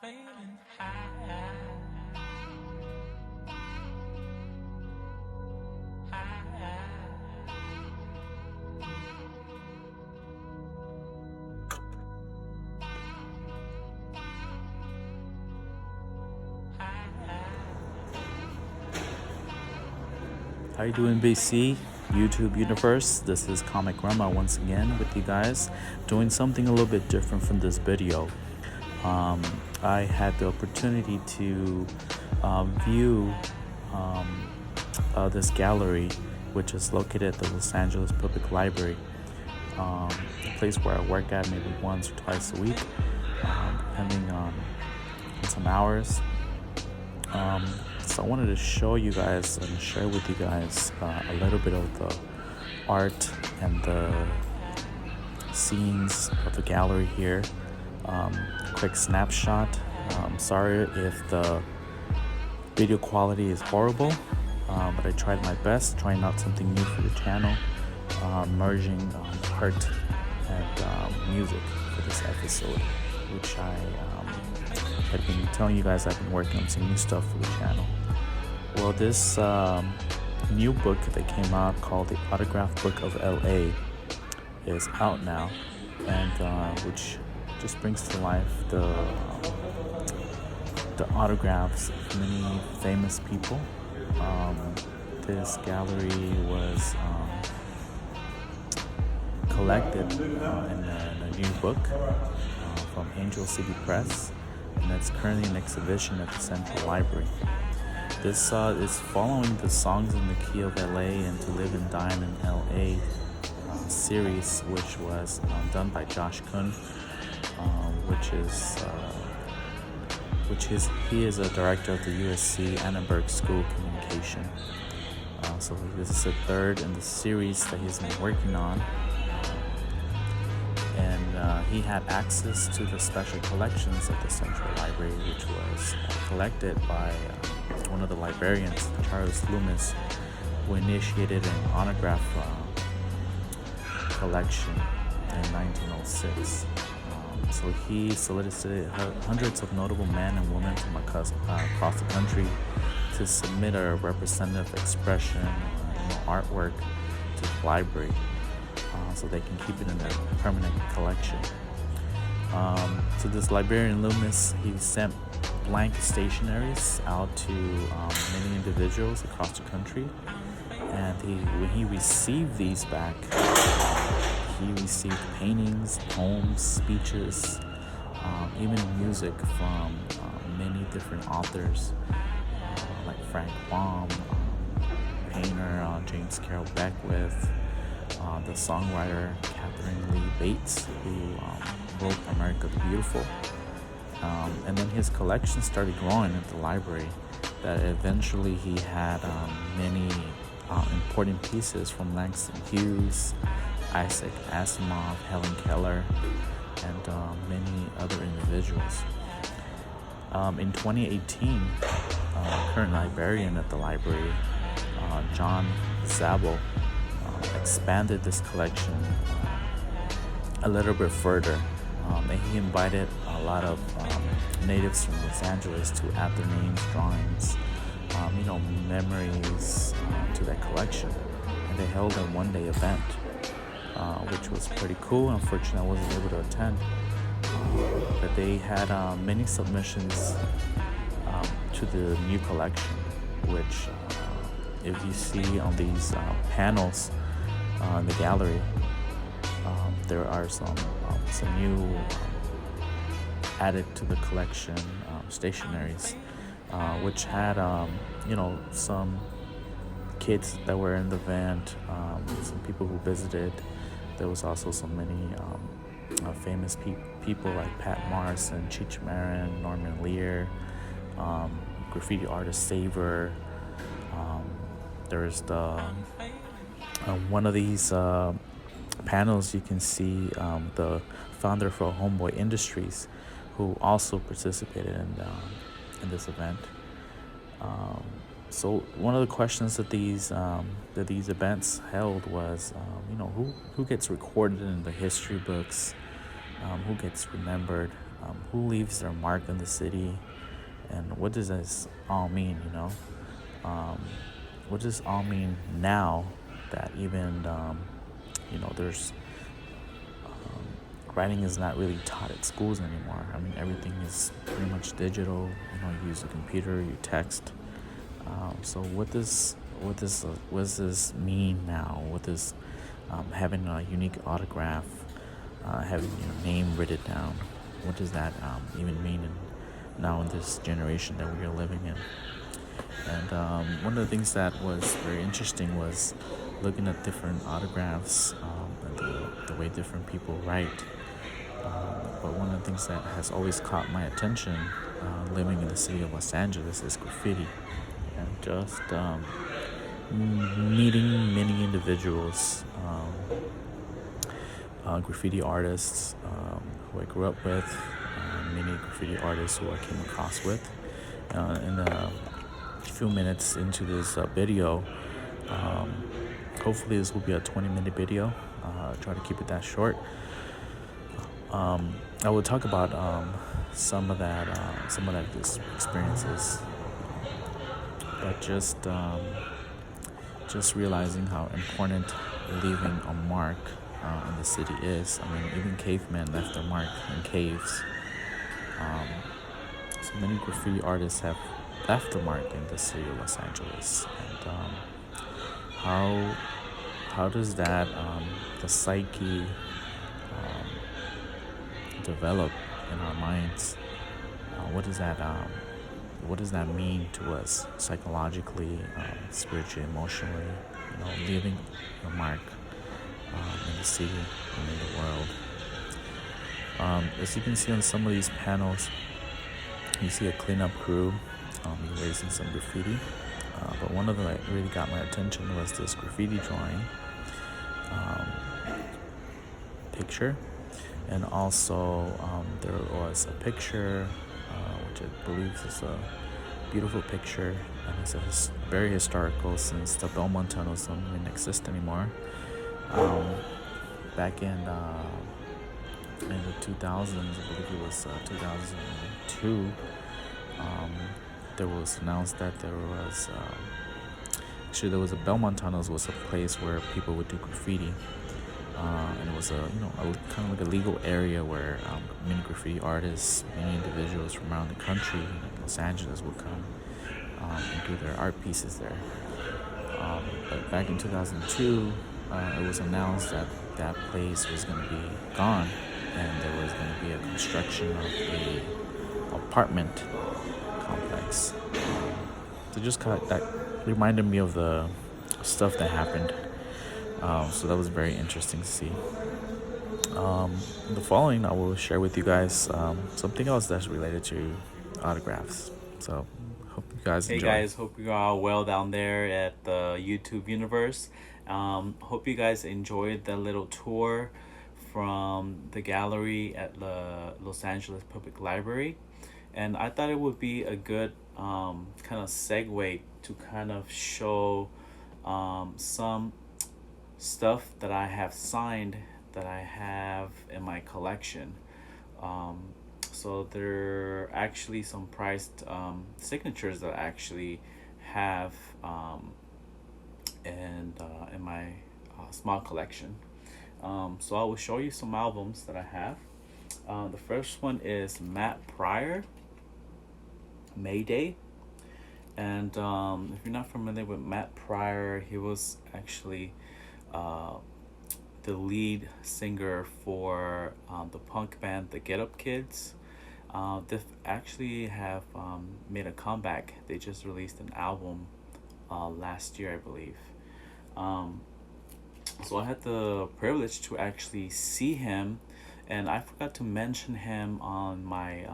feeling high. How you doing, BC? YouTube universe? This is Comic Grandma once again with you guys, doing something a little bit different from this video. I had the opportunity to view this gallery, which is located at the Los Angeles Public Library, a place where I work at maybe once or twice a week, depending on some hours. So I wanted to show you guys and share with you guys a little bit of the art and the scenes of the gallery here. Quick snapshot. Sorry if the video quality is horrible, but I tried my best, trying out something new for the channel, merging art and music for this episode, which I had been telling you guys I've been working on some new stuff for the channel. Well, this new book that came out called the Autograph Book of L.A. is out now, and which just brings to life the autographs of many famous people. This gallery was collected in a new book from Angel City Press, and it's currently in exhibition at the Central Library. This is following the Songs in the Key of L.A. and To Live and Dine in L.A. Series, which was done by Josh Kuhn, he is a director of the USC Annenberg School of Communication. So this is the third in the series that he's been working on. And he had access to the special collections of the Central Library, which was collected by one of the librarians, Charles Loomis, who initiated an autograph collection in 1906. So he solicited hundreds of notable men and women from across the country to submit a representative expression, artwork to the library, so they can keep it in their permanent collection. So this librarian Loomis, he sent blank stationaries out to many individuals across the country, and when he received these back, he received paintings, poems, speeches, even music from many different authors, like Frank Baum, painter James Carroll Beckwith, the songwriter Catherine Lee Bates, who wrote America the Beautiful. And then his collection started growing at the library, that eventually he had many important pieces from Langston Hughes, Isaac Asimov, Helen Keller, and many other individuals. In 2018, current librarian at the library, John Zabel, expanded this collection a little bit further, and he invited a lot of natives from Los Angeles to add their names, drawings, memories to that collection. And they held a one-day event, which was pretty cool. Unfortunately, I wasn't able to attend, but they had many submissions to the new collection, which if you see on these panels in the gallery, there are some new added to the collection stationaries, which had some kids that were in the event, some people who visited. There was also so many famous people like Pat Morrison, Cheech Marin, Norman Lear, graffiti artist Saver. There's the one of these panels, you can see the founder for Homeboy Industries, who also participated in this event. So one of the questions that these events held was, who gets recorded in the history books, who gets remembered who leaves their mark in the city, and what does this all mean, um, what does all mean now that even there's writing is not really taught at schools anymore. I mean, everything is pretty much digital. You use a computer, you text. So what does this mean now? What does having a unique autograph, having your name written down, what does that even mean now in this generation that we are living in? And one of the things that was very interesting was looking at different autographs, and the way different people write. But one of the things that has always caught my attention, living in the city of Los Angeles, is graffiti. And just meeting many individuals, graffiti artists who I grew up with, many graffiti artists who I came across with. In a few minutes into this video, hopefully this will be a 20-minute video. Try to keep it that short. I will talk about some of that experiences, but just realizing how important leaving a mark in the city is. I mean, even cavemen left their mark in caves. So many graffiti artists have left their mark in the city of Los Angeles, and how does that the psyche develop in our minds? What does that mean to us psychologically, spiritually, emotionally? Leaving a mark in the city and in the world. As you can see on some of these panels, you see a cleanup crew erasing some graffiti. But one of them that really got my attention was this graffiti drawing picture. And also there was a picture, which I believe is a beautiful picture, and it's very historical since the Belmont tunnels don't even exist anymore. Back in the 2000s, I believe it was 2002, there was announced that there was a Belmont tunnels was a place where people would do graffiti. And it was a kind of like a legal area where many graffiti artists, many individuals from around the country, like Los Angeles, would come and do their art pieces there. But back in 2002, it was announced that that place was going to be gone, and there was going to be a construction of a apartment complex. So that reminded me of the stuff that happened. So that was very interesting to see. In the following, I will share with you guys something else that's related to autographs. So hope you guys enjoy. Hey guys, hope you are well down there at the YouTube universe. Hope you guys enjoyed the little tour from the gallery at the Los Angeles Public Library. And I thought it would be a good kind of segue to kind of show some stuff that I have signed that I have in my collection. So there are actually some prized signatures that I actually have in my small collection. So I will show you some albums that I have. The first one is Matt Pryor, Mayday. And if you're not familiar with Matt Pryor, he was actually the lead singer for the punk band The Get Up Kids. They actually have made a comeback. They just released an album last year, I believe. So I had the privilege to actually see him, and I forgot to mention him on my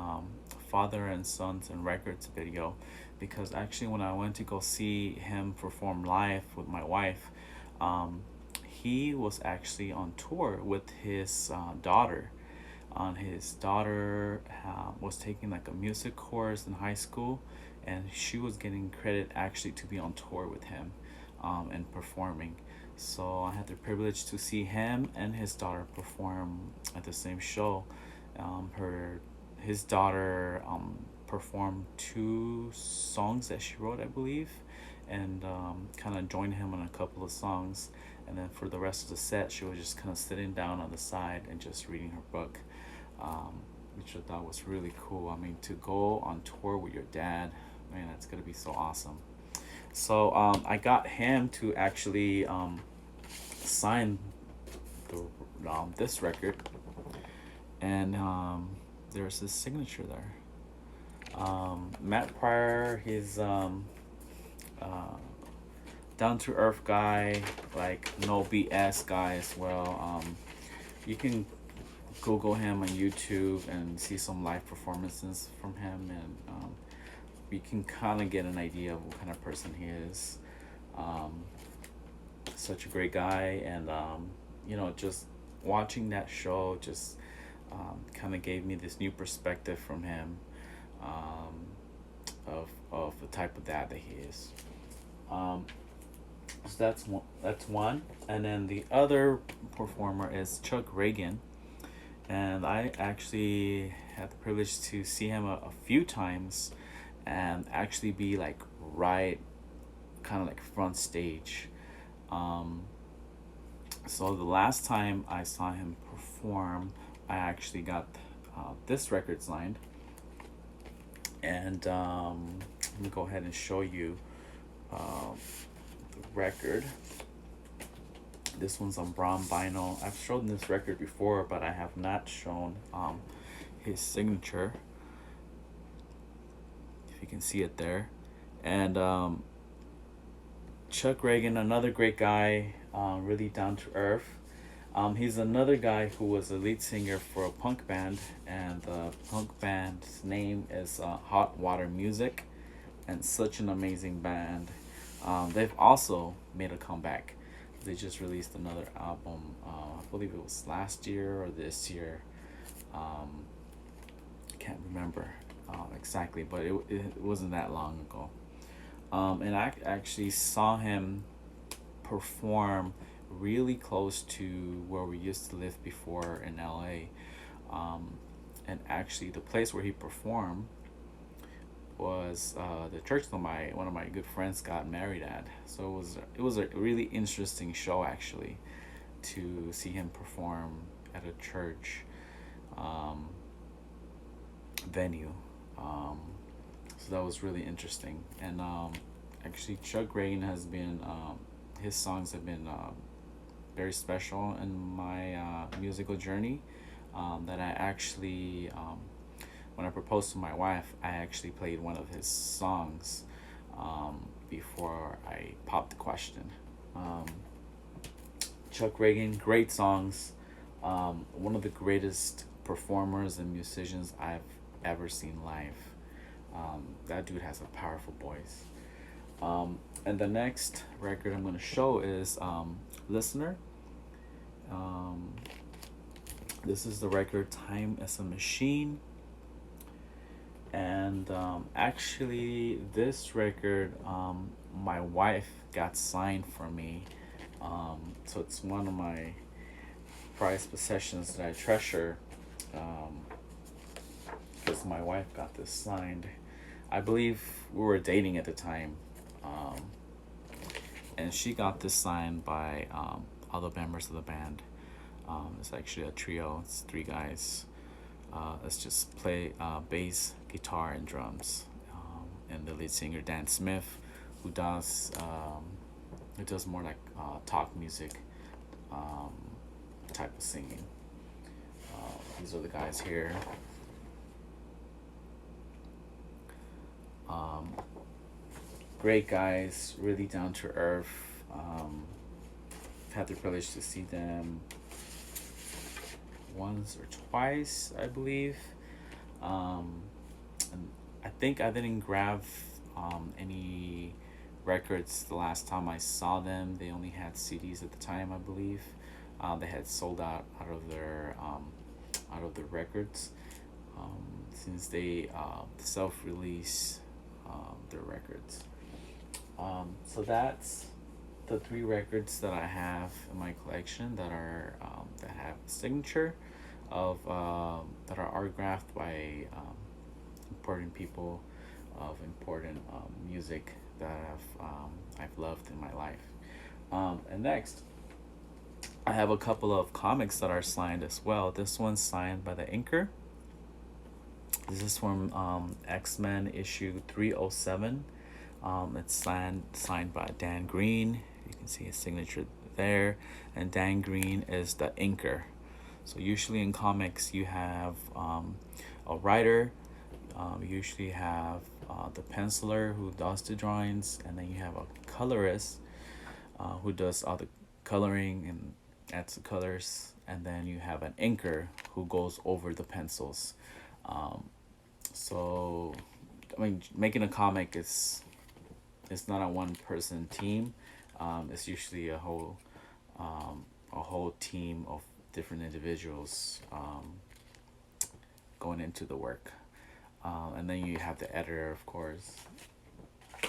Father and Sons and Records video, because actually when I went to go see him perform live with my wife, he was actually on tour with his daughter. His daughter was taking like a music course in high school, and she was getting credit actually to be on tour with him and performing. So I had the privilege to see him and his daughter perform at the same show. his daughter performed two songs that she wrote, I believe, and kind of joined him on a couple of songs. And then for the rest of the set, she was just kind of sitting down on the side and just reading her book, which I thought was really cool. I mean, to go on tour with your dad, man, that's gonna be so awesome. So I got him to actually sign this record, and there's his signature there. Matt Pryor, he's uh, down to earth guy, like no BS guy as well. You can Google him on YouTube and see some live performances from him, and you can kind of get an idea of what kind of person he is. Um, Such a great guy, and just watching that show just kind of gave me this new perspective from him, um, of the type of dad that he is. Um, so that's one. That's one, and then the other performer is Chuck Reagan, and I actually had the privilege to see him a few times, and actually be like right, kind of like front stage. Um, so the last time I saw him perform, I actually got this record signed, and let me go ahead and show you the record. This one's on brown vinyl. I've shown this record before, but I have not shown his signature. If you can see it there, and Chuck Reagan, another great guy, really down to earth. He's another guy who was a lead singer for a punk band, and the punk band's name is Hot Water Music, and such an amazing band. They've also made a comeback. They just released another album. I believe it was last year or this year. Um, can't remember exactly, but it wasn't that long ago. And I actually saw him perform really close to where we used to live before in L.A. And actually, the place where he performed was the church that one of my good friends got married at. So it was a really interesting show, actually, to see him perform at a church um, venue. So that was really interesting. And actually, Chuck Reagan has been his songs have been very special in my musical journey. That I actually, when I proposed to my wife, I actually played one of his songs before I popped the question. Um, Chuck Reagan, great songs. One of the greatest performers and musicians I've ever seen live. That dude has a powerful voice. And the next record I'm going to show is Listener. Um, this is the record Time as a Machine. And actually, this record, my wife got signed for me. So it's one of my prized possessions that I treasure, because my wife got this signed. I believe we were dating at the time, and she got this signed by other members of the band. It's actually a trio. It's three guys. Let's just play bass, guitar, and drums. And the lead singer Dan Smith, who does more like talk music type of singing. These are the guys here. Um, Great guys, really down to earth. Had the privilege to see them once or twice, I believe. And I think I didn't grab any records the last time I saw them. They only had CDs at the time, I believe. They had sold out of their records, since they self-release their records. So that's the three records that I have in my collection that are that have a signature. of that are autographed by important people of important music that I've loved in my life. And next, I have a couple of comics that are signed as well. This one's signed by the inker. This is from X-Men issue 307. It's signed by Dan Green. You can see his signature there. And Dan Green is the inker. So usually in comics you have a writer, you usually have the penciler who does the drawings, and then you have a colorist who does all the coloring and adds the colors, and then you have an inker who goes over the pencils. Um, so, I mean, making a comic is it's not a one person team. It's usually a whole team of different individuals going into the work. And then you have the editor, of course,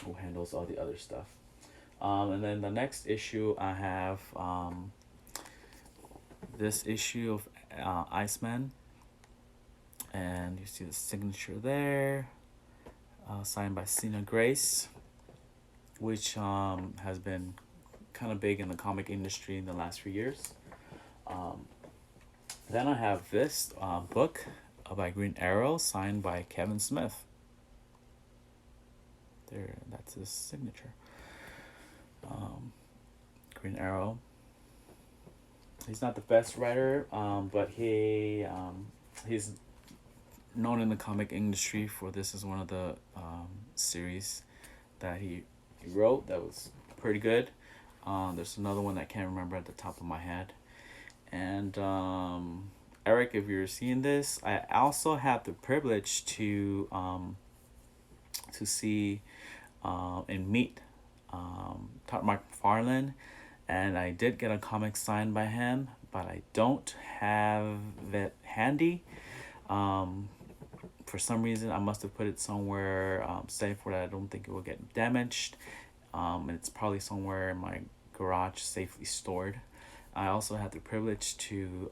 who handles all the other stuff. And then the next issue, I have this issue of Iceman. And you see the signature there, signed by Sina Grace, which has been kind of big in the comic industry in the last few years. Then I have this book by Green Arrow, signed by Kevin Smith. There, that's his signature. Green Arrow. He's not the best writer, but he's known in the comic industry for this is one of the series that he wrote that was pretty good. There's another one that I can't remember at the top of my head. And Eric, if you're seeing this, I also had the privilege to see and meet Todd McFarlane, and I did get a comic signed by him, but I don't have it handy. For some reason, I must have put it somewhere safe where I don't think it will get damaged. And it's probably somewhere in my garage, safely stored. I also had the privilege to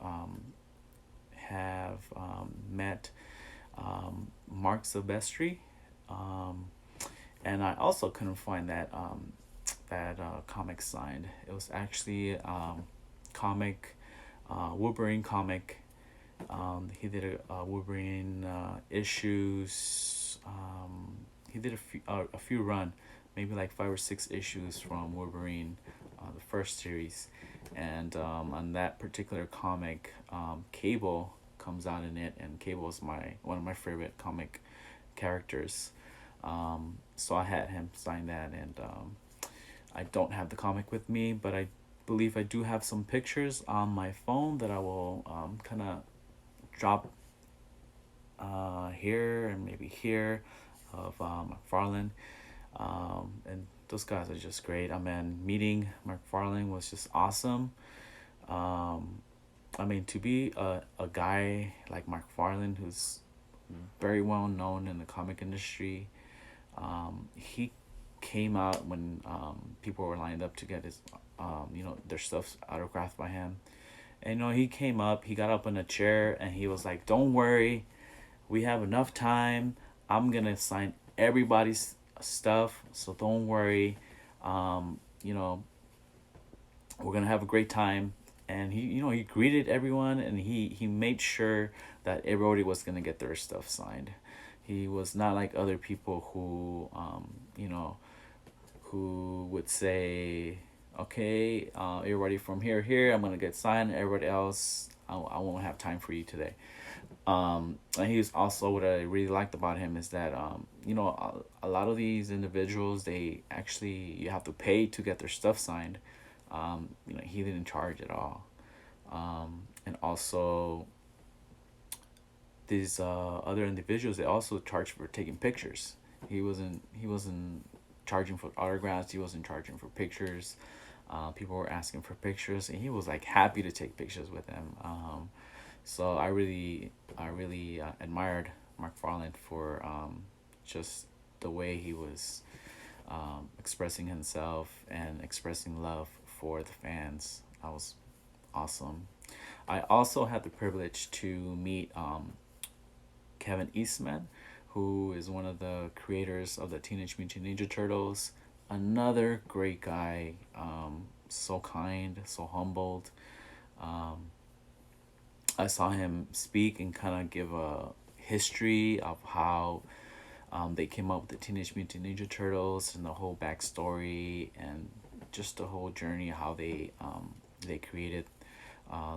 have met Mark Silvestri, and I also couldn't find that comic signed. It was actually comic Wolverine comic. He did a Wolverine issues. He did a few run, maybe like 5 or 6 issues from Wolverine, the first series, and on that particular comic, Cable comes out in it, and Cable is one of my favorite comic characters. So I had him sign that, and I don't have the comic with me, but I believe I do have some pictures on my phone that I will kind of drop here and maybe here of McFarlane. And those guys are just great. I mean, meeting McFarlane was just awesome. I mean, to be a guy like McFarlane, who's very well known in the comic industry, he came out when people were lined up to get his, their stuff autographed by him. And, he came up, he got up in a chair, and he was like, "Don't worry, we have enough time. I'm going to sign everybody's stuff, so don't worry. We're going to have a great time." And he greeted everyone, and he made sure that everybody was going to get their stuff signed. He was not like other people who, who would say, "Okay, everybody from here, I'm going to get signed. Everybody else, I won't have time for you today." And he's also, what I really liked about him is that, a lot of these individuals, they actually, you have to pay to get their stuff signed. He didn't charge at all. And also, these other individuals, they also charged for taking pictures. He wasn't charging for autographs. He wasn't charging for pictures. People were asking for pictures, and he was like happy to take pictures with them. So I really admired McFarlane for just the way he was expressing himself and expressing love for the fans. That was awesome. I also had the privilege to meet Kevin Eastman, who is one of the creators of the Teenage Mutant Ninja Turtles. Another great guy, so kind, so humbled. Um, I saw him speak and kind of give a history of how they came up with the Teenage Mutant Ninja Turtles and the whole backstory and just the whole journey of how they created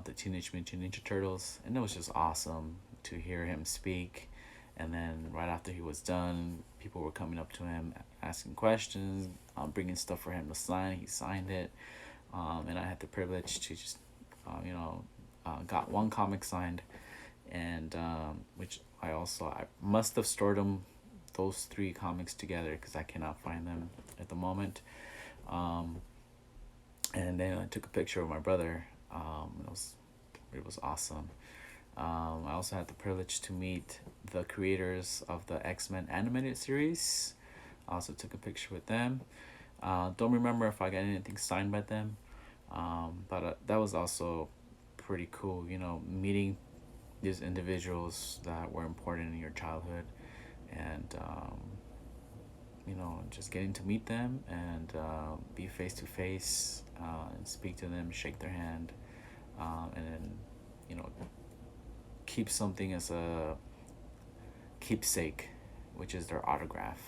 the Teenage Mutant Ninja Turtles, and it was just awesome to hear him speak. And then right after he was done, people were coming up to him asking questions, bringing stuff for him to sign. He signed it, and I had the privilege to just, got one comic signed, and which I must have stored them, those three comics together, because I cannot find them at the moment. Um, and then I took a picture of my brother. It was awesome. I also had the privilege to meet the creators of the X-Men animated series. I also took a picture with them. Don't remember if I got anything signed by them, but that was also pretty cool. Meeting these individuals that were important in your childhood, and just getting to meet them and be face to face and speak to them, shake their hand, and then you know keep something as a keepsake, which is their autograph,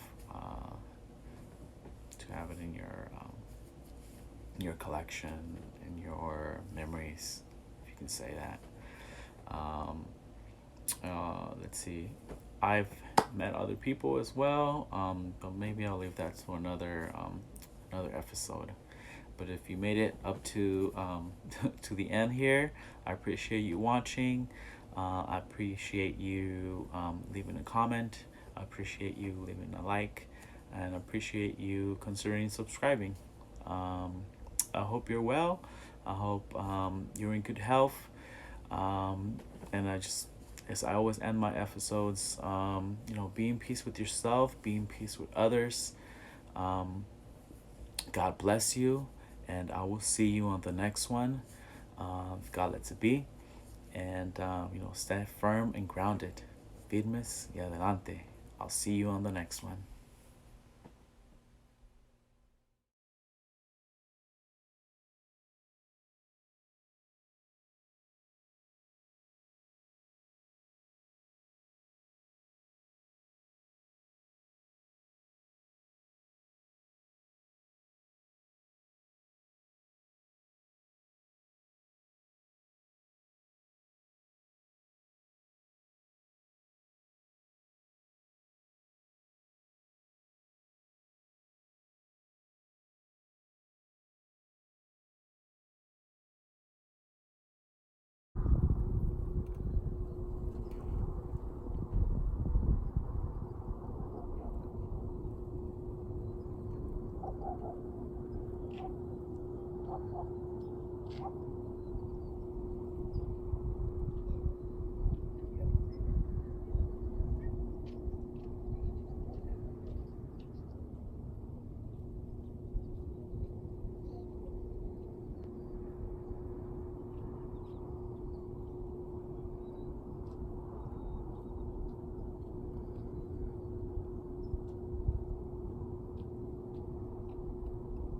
to have it in your collection, in your memories, if you can say that. Um, let's see. I've met other people as well, but maybe I'll leave that to another episode. But if you made it up to to the end here, I appreciate you watching. I appreciate you leaving a comment. I appreciate you leaving a like, and I appreciate you considering subscribing. Um, I hope you're well. I hope you're in good health. And as I always end my episodes, be in peace with yourself, be in peace with others. Um, God bless you, and I will see you on the next one. If God lets it be. And, stay firm and grounded. Firmes y adelante. I'll see you on the next one.